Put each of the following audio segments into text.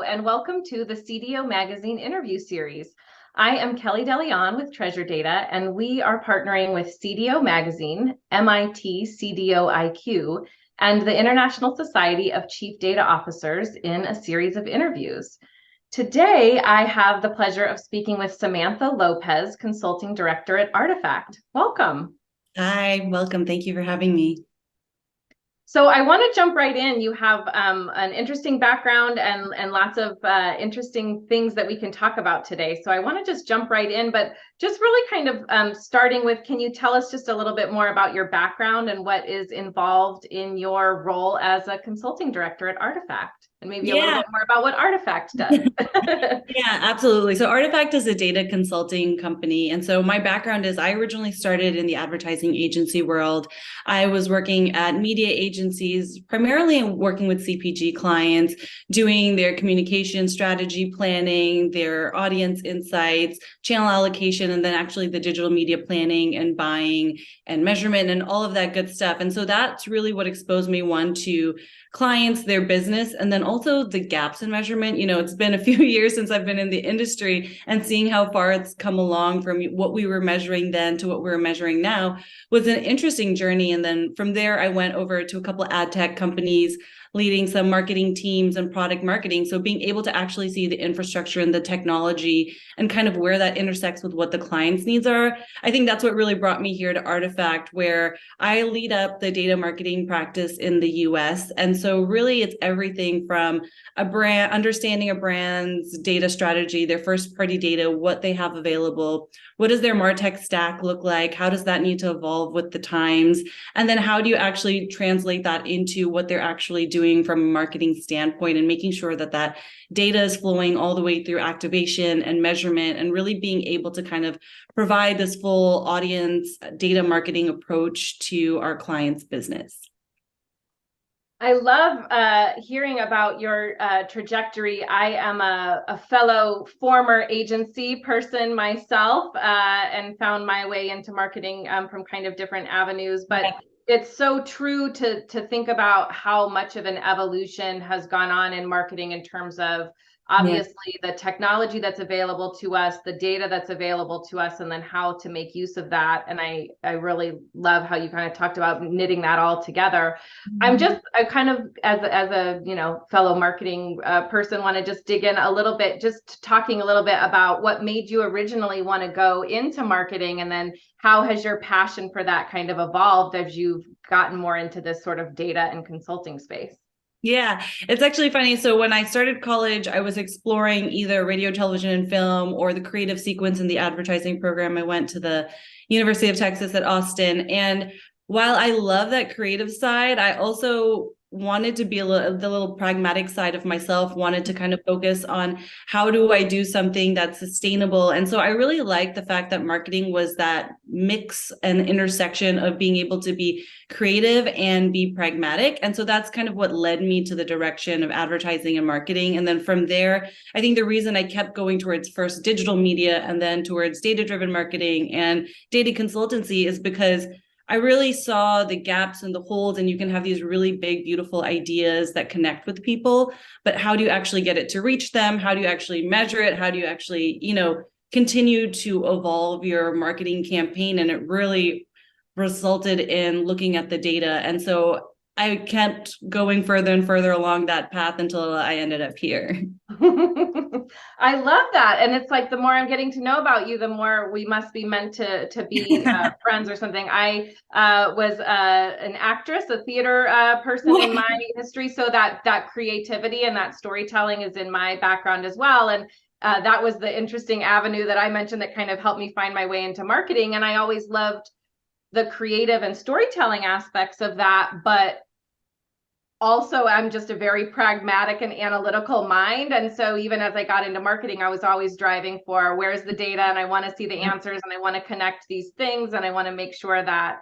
and welcome to the CDO Magazine interview series. I am Kellie de Leon with Treasure Data, and we are partnering with CDO Magazine, MIT CDO IQ, and the International Society of Chief Data Officers in a series of interviews. Today, I have the pleasure of speaking with Samantha Lopez, Consulting Director at Artefact. Welcome. Hi, welcome. Thank you for having me. So I want to jump right in. You have an interesting background and lots of interesting things that we can talk about today. So I want to just jump right in, but just really kind of starting with, can you tell us just a little bit more about your background and what is involved in your role as a consulting director at Artefact? And maybe a little bit more about what Artefact does. Yeah, absolutely. So Artefact is a data consulting company. And so my background is I originally started in the advertising agency world. I was working at media agencies, primarily working with CPG clients, doing their communication strategy planning, their audience insights, channel allocation, and then actually the digital media planning and buying and measurement and all of that good stuff. And so that's really what exposed me, one, to clients, their business, and then also the gaps in measurement. You know, it's been a few years since I've been in the industry, and seeing how far it's come along from what we were measuring then to what we're measuring now was an interesting journey. And then from there, I went over to a couple of ad tech companies, leading some marketing teams and product marketing. So being able to actually see the infrastructure and the technology and kind of where that intersects with what the client's needs are. I think that's what really brought me here to Artefact, where I lead up the data marketing practice in the US. And so really it's everything from a brand, understanding a brand's data strategy, their first party data, what they have available, what does their MarTech stack look like? How does that need to evolve with the times? And then how do you actually translate that into what they're actually doing from a marketing standpoint, and making sure that that data is flowing all the way through activation and measurement, and really being able to kind of provide this full audience data marketing approach to our clients' business. I love hearing about your trajectory. I am a fellow former agency person myself, and found my way into marketing from kind of different avenues. But it's so true to think about how much of an evolution has gone on in marketing in terms of obviously the technology that's available to us, the data that's available to us, and then how to make use of that. And I really love how you kind of talked about knitting that all together. I kind of, as a fellow marketing person, want to just dig in a little bit, just talking a little bit about what made you originally want to go into marketing, and then how has your passion for that kind of evolved as you've gotten more into this sort of data and consulting space? Yeah, it's actually funny. So when I started college, I was exploring either radio, television, and film, or the creative sequence in the advertising program. I went to the University of Texas at Austin. And while I love that creative side, I also wanted to be the little pragmatic side of myself, wanted to kind of focus on how do I do something that's sustainable. And so I really liked the fact that marketing was that mix and intersection of being able to be creative and be pragmatic. And so that's kind of what led me to the direction of advertising and marketing. And then from there, I think the reason I kept going towards first digital media and then towards data-driven marketing and data consultancy is because I really saw the gaps and the holes, and you can have these really big, beautiful ideas that connect with people, but how do you actually get it to reach them? How do you actually measure it? How do you actually, continue to evolve your marketing campaign? And it really resulted in looking at the data. And so I kept going further and further along that path until I ended up here. I love that. And it's like, the more I'm getting to know about you, the more we must be meant to be friends or something. I was an actress, a theater person in my history. So that creativity and that storytelling is in my background as well. And that was the interesting avenue that I mentioned that kind of helped me find my way into marketing. And I always loved the creative and storytelling aspects of that. But also, I'm just a very pragmatic and analytical mind. And so even as I got into marketing, I was always driving for where's the data, and I want to see the answers, and I want to connect these things, and I want to make sure that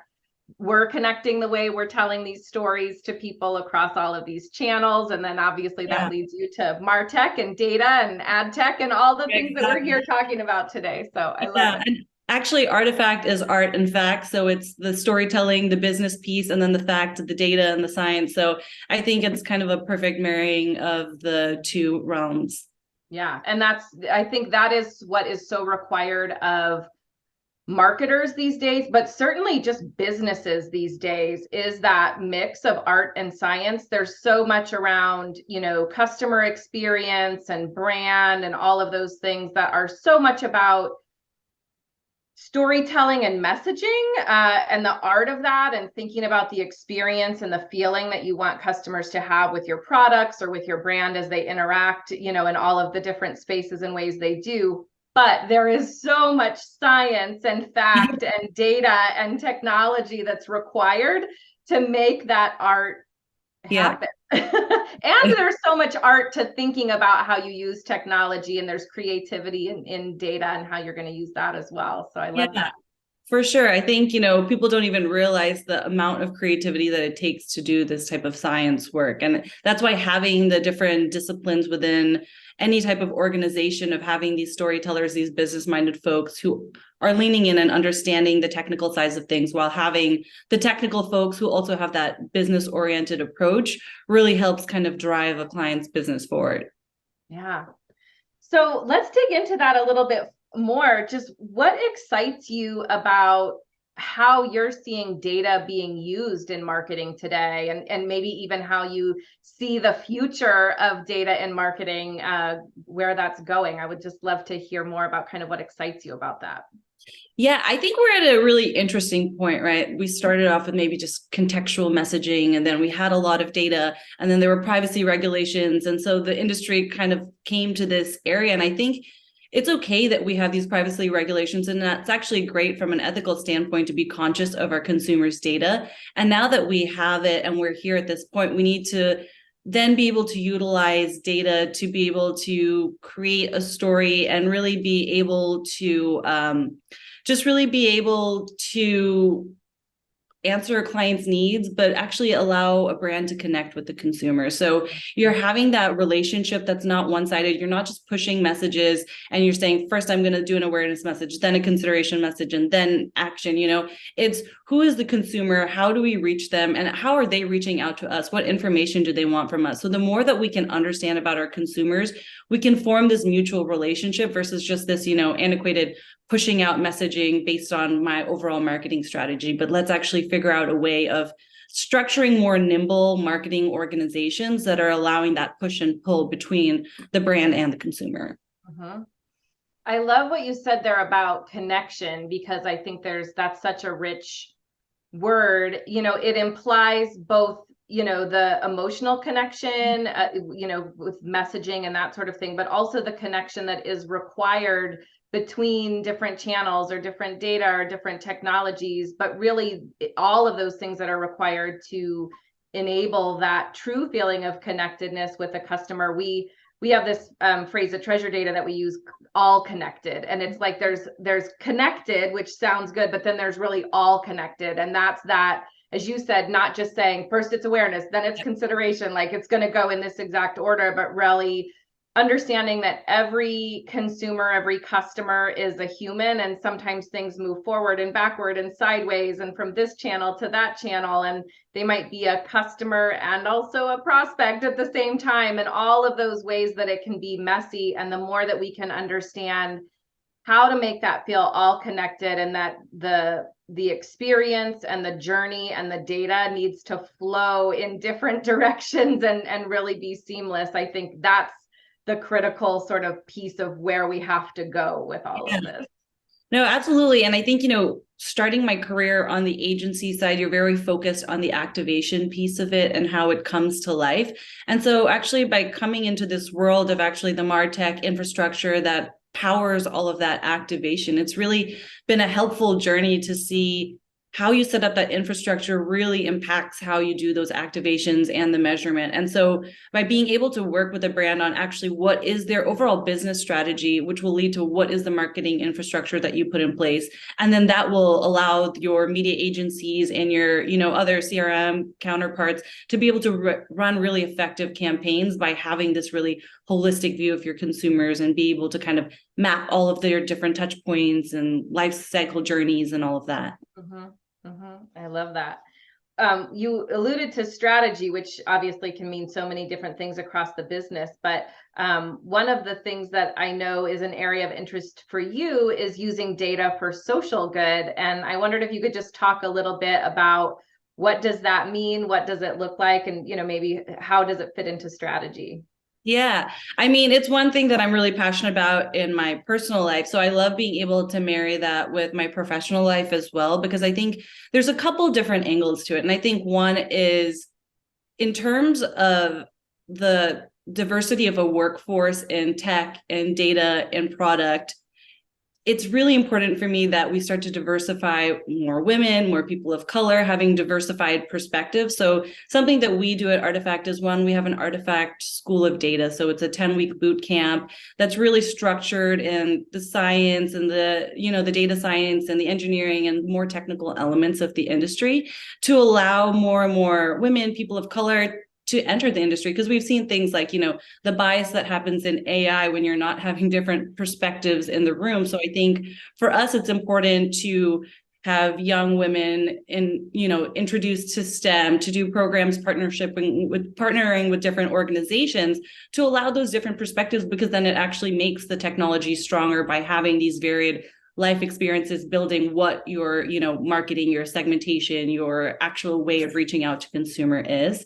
we're connecting the way we're telling these stories to people across all of these channels. And then obviously that leads you to MarTech and data and ad tech and all the things that we're here talking about today. So I love it. Actually, Artefact is art and fact. So it's the storytelling, the business piece, and then the fact, the data, and the science. So I think it's kind of a perfect marrying of the two realms. Yeah. And I think that is what is so required of marketers these days, but certainly just businesses these days, is that mix of art and science. There's so much around, customer experience and brand and all of those things that are so much about storytelling and messaging, and the art of that, and thinking about the experience and the feeling that you want customers to have with your products or with your brand as they interact, in all of the different spaces and ways they do. But there is so much science and fact and data and technology that's required to make that art happen. And there's so much art to thinking about how you use technology, and there's creativity in data and how you're going to use that as well. So I love that. For sure. I think, people don't even realize the amount of creativity that it takes to do this type of science work. And that's why having the different disciplines within any type of organization, of having these storytellers, these business-minded folks who are leaning in and understanding the technical sides of things, while having the technical folks who also have that business-oriented approach, really helps kind of drive a client's business forward. Yeah. So let's dig into that a little bit more. Just what excites you about how you're seeing data being used in marketing today, and maybe even how you see the future of data in marketing, where that's going. I would just love to hear more about kind of what excites you about that. Yeah, I think we're at a really interesting point, right? We started off with maybe just contextual messaging, and then we had a lot of data, and then there were privacy regulations. And so the industry kind of came to this area. And I think it's okay that we have these privacy regulations, and that's actually great from an ethical standpoint to be conscious of our consumers' data. And now that we have it and we're here at this point, we need to then be able to utilize data to be able to create a story and really be able to just really be able to answer a client's needs, but actually allow a brand to connect with the consumer. So you're having that relationship that's not one-sided. You're not just pushing messages and you're saying, first, I'm going to do an awareness message, then a consideration message, and then action. It's who is the consumer? How do we reach them? And how are they reaching out to us? What information do they want from us? So the more that we can understand about our consumers, we can form this mutual relationship versus just this, antiquated pushing out messaging based on my overall marketing strategy. But let's actually figure out a way of structuring more nimble marketing organizations that are allowing that push and pull between the brand and the consumer. Mm-hmm. I love what you said there about connection, because I think that's such a rich word. It implies both, the emotional connection, with messaging and that sort of thing, but also the connection that is required between different channels or different data or different technologies, but really all of those things that are required to enable that true feeling of connectedness with a customer. We have this phrase at Treasure Data that we use, all connected. And it's like there's connected, which sounds good, but then there's really all connected. And that's that, as you said, not just saying first it's awareness, then it's consideration, like it's going to go in this exact order, but really understanding that every consumer, every customer is a human, and sometimes things move forward and backward and sideways and from this channel to that channel, and they might be a customer and also a prospect at the same time, and all of those ways that it can be messy. And the more that we can understand how to make that feel all connected, and that the experience and the journey and the data needs to flow in different directions and really be seamless, I think that's the critical sort of piece of where we have to go with all of this. No, absolutely. And I think, starting my career on the agency side, you're very focused on the activation piece of it and how it comes to life. And so actually by coming into this world of actually the MarTech infrastructure that powers all of that activation, it's really been a helpful journey to see how you set up that infrastructure really impacts how you do those activations and the measurement. And so by being able to work with a brand on actually what is their overall business strategy, which will lead to what is the marketing infrastructure that you put in place, and then that will allow your media agencies and your, other CRM counterparts to be able to run really effective campaigns by having this really holistic view of your consumers and be able to kind of map all of their different touch points and life cycle journeys and all of that. Mm-hmm. Mm-hmm. I love that. You alluded to strategy, which obviously can mean so many different things across the business. But one of the things that I know is an area of interest for you is using data for social good. And I wondered if you could just talk a little bit about what does that mean? What does it look like? And, maybe how does it fit into strategy? Yeah. I mean, it's one thing that I'm really passionate about in my personal life. So I love being able to marry that with my professional life as well, because I think there's a couple different angles to it. And I think one is in terms of the diversity of a workforce in tech and data and product. It's really important for me that we start to diversify more women, more people of color, having diversified perspectives. So something that we do at Artefact is we have an Artefact School of Data. So it's a 10-week boot camp that's really structured in the science and the data science and the engineering and more technical elements of the industry to allow more and more women, people of color to enter the industry, because we've seen things like, the bias that happens in AI when you're not having different perspectives in the room. So I think for us, it's important to have young women introduced to STEM, to do programs partnering with different organizations to allow those different perspectives, because then it actually makes the technology stronger by having these varied life experiences, building what your, marketing, your segmentation, your actual way of reaching out to consumer is.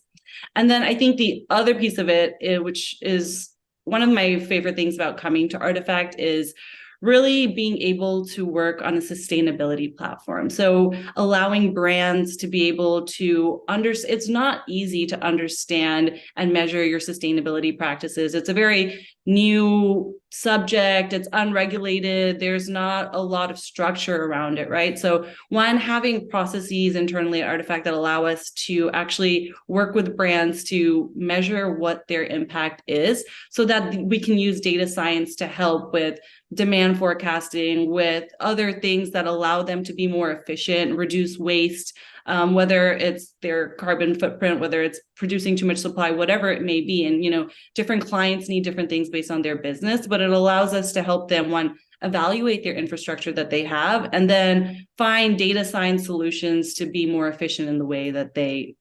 And then I think the other piece of it, which is one of my favorite things about coming to Artefact, is really being able to work on a sustainability platform. So allowing brands to be able to it's not easy to understand and measure your sustainability practices. It's a very new subject. It's unregulated. There's not a lot of structure around it, right? So having processes internally at Artefact that allow us to actually work with brands to measure what their impact is, so that we can use data science to help with demand forecasting, with other things that allow them to be more efficient, reduce waste, whether it's their carbon footprint, whether it's producing too much supply, whatever it may be. And, different clients need different things based on their business, but it allows us to help them, evaluate their infrastructure that they have, and then find data science solutions to be more efficient in the way that they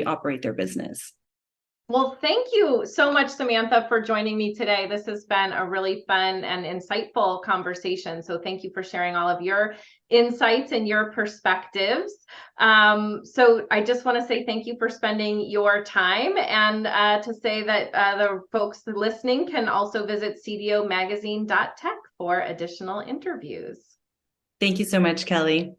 operate their business. Well, thank you so much, Samantha, for joining me today. This has been a really fun and insightful conversation. So thank you for sharing all of your insights and your perspectives. So I just want to say thank you for spending your time, and to say that the folks listening can also visit cdomagazine.tech for additional interviews. Thank you so much, Kelly.